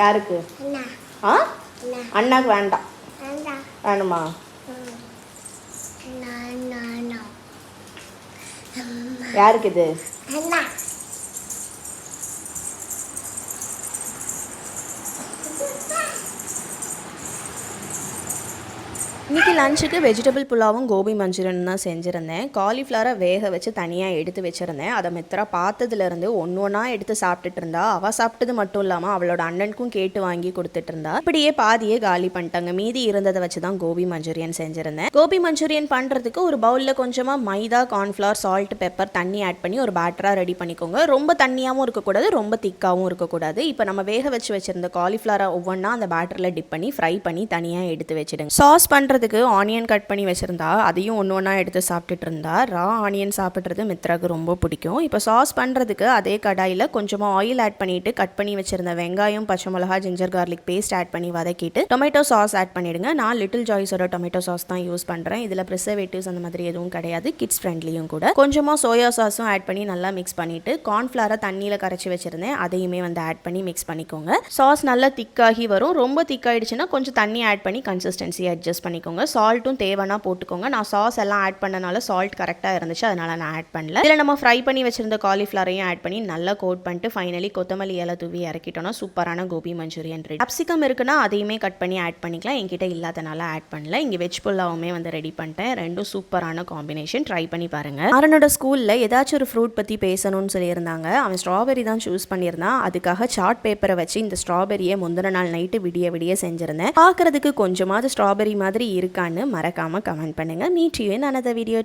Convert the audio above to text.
யாருக்கு? ஆ, அண்ணாக்கு வேண்டாம். வேணுமா? யாருக்கு இது? இன்றைக்கி லஞ்சுக்கு வெஜிடபிள் புலாவும் கோபி மஞ்சூரியன் தான் செஞ்சுருந்தேன். காலிஃப்ளவரை வேக வச்சு தனியாக எடுத்து வச்சுருந்தேன். அதை மித்ரா பார்த்ததுலேருந்து ஒன்றா எடுத்து சாப்பிட்டுட்டு இருந்தா. அவள் சாப்பிட்டது மட்டும் இல்லாமல் அவளோட அண்ணனுக்கும் கேட்டு வாங்கி கொடுத்துட்டு இருந்தா. இப்படியே பாதியே காலி பண்ணிட்டாங்க. மீதி இருந்ததை வச்சு தான் கோபி மஞ்சூரியன் செஞ்சுருந்தேன். கோபி மஞ்சூரியன் பண்ணுறதுக்கு ஒரு பவுலில் கொஞ்சமாக மைதா, கார்ன்ஃப்ளவர், சால்ட், பெப்பர், தண்ணி ஆட் பண்ணி ஒரு பேட்டராக ரெடி பண்ணிக்கோங்க. ரொம்ப தண்ணியாகவும் இருக்கக்கூடாது, ரொம்ப திக்காகவும் இருக்கக்கூடாது. இப்போ நம்ம வேக வச்சு வச்சுருந்த காலிஃப்ளவரை ஒவ்வொன்றா அந்த பேட்டரில் டிப் பண்ணி ஃப்ரை பண்ணி தனியாக எடுத்து வச்சுடுங்க. சாஸ் பண்ணுறதுக்கு ஆனியன் கட் பண்ணி வச்சுருந்தா அதையும் ஒன்றா எடுத்து சாப்பிட்டுட்டு இருந்தா. ரா ஆனியன் சாப்பிட்றது மித்ராக்கு ரொம்ப பிடிக்கும். இப்போ சாஸ் பண்ணுறதுக்கு அதே கடாயில் கொஞ்சமாக ஆயில் ஆட் பண்ணிவிட்டு கட் பண்ணி வச்சுருந்த வெங்காயம், பச்சை மிளகா, ஜிஞ்சர் கார்லிக் பேஸ்ட் ஆட் பண்ணி வதக்கிட்டு டொமேட்டோ சாஸ் ஆட் பண்ணிவிடுங்க. நான் லிட்டில் ஜாய்ஸோட டொமேட்டோ சாஸ் தான் யூஸ் பண்ணுறேன். இதில் ப்ரிசர்வேட்டிவ்ஸ் அந்த மாதிரி எதுவும் கிடையாது, கிட்ஸ் ஃப்ரெண்ட்லியும் கூட. கொஞ்சமாக சோயா சாஸும் ஆட் பண்ணி நல்லா மிக்ஸ் பண்ணிவிட்டு கார்ன்ஃப்ளவரை தண்ணியில் கரைச்சி வச்சுருந்தேன், அதையுமே வந்து ஆட் பண்ணி மிக்ஸ் பண்ணிக்கோங்க. சாஸ் நல்லா திக்காகி வரும். ரொம்ப திக்காயிடுச்சுன்னா கொஞ்சம் தண்ணி ஆட் பண்ணி கன்சிஸ்டன்சி அட்ஜஸ்ட் பண்ணிக்கோங்க. சால்ட்டும் தேவைன்னா போட்டுக்கோங்க. நான் சாஸ் எல்லாம் ஆட் பண்ணனால சால்ட் கரெக்டாக இருந்துச்சு, அதனால நான் ஆட் பண்ணல. இதில் நம்ம ஃப்ரை பண்ணி வச்சிருந்த காலிஃப்ளவரையும் ஆட் பண்ணி நல்லா கோட் பண்ணிட்டு ஃபைனலி கொத்தமல்லி இலை தூவி இறக்கிட்டோம்னா சூப்பரான கோபி மஞ்சூரியன் ரெடி. கேப்சிகம் இருக்குன்னா அதையுமே கட் பண்ணி ஆட் பண்ணிக்கலாம். என்கிட்ட இல்லாதனால ஆட் பண்ணல. இங்கே வெஜ் புல்லாவுமே வந்து ரெடி பண்ணிட்டேன். ரெண்டும் சூப்பரான காம்பினேஷன், ட்ரை பண்ணி பாருங்க. அவனோட ஸ்கூலில் ஏதாச்சும் ஒரு ஃப்ரூட் பற்றி பேசணும்னு சொல்லியிருந்தாங்க. அவன் ஸ்ட்ராபெரி தான் சூஸ் பண்ணியிருந்தான். அதுக்காக சார்ட் பேப்பரை வச்சு இந்த ஸ்ட்ராபெரியை முந்தின நாள் நைட்டு விடிய செஞ்சிருந்தேன். பார்க்கறதுக்கு கொஞ்சமாவது ஸ்ட்ராபெரி மாதிரி இருக்கான்னு மறக்காம கமெண்ட் பண்ணுங்க. Meet you in another video.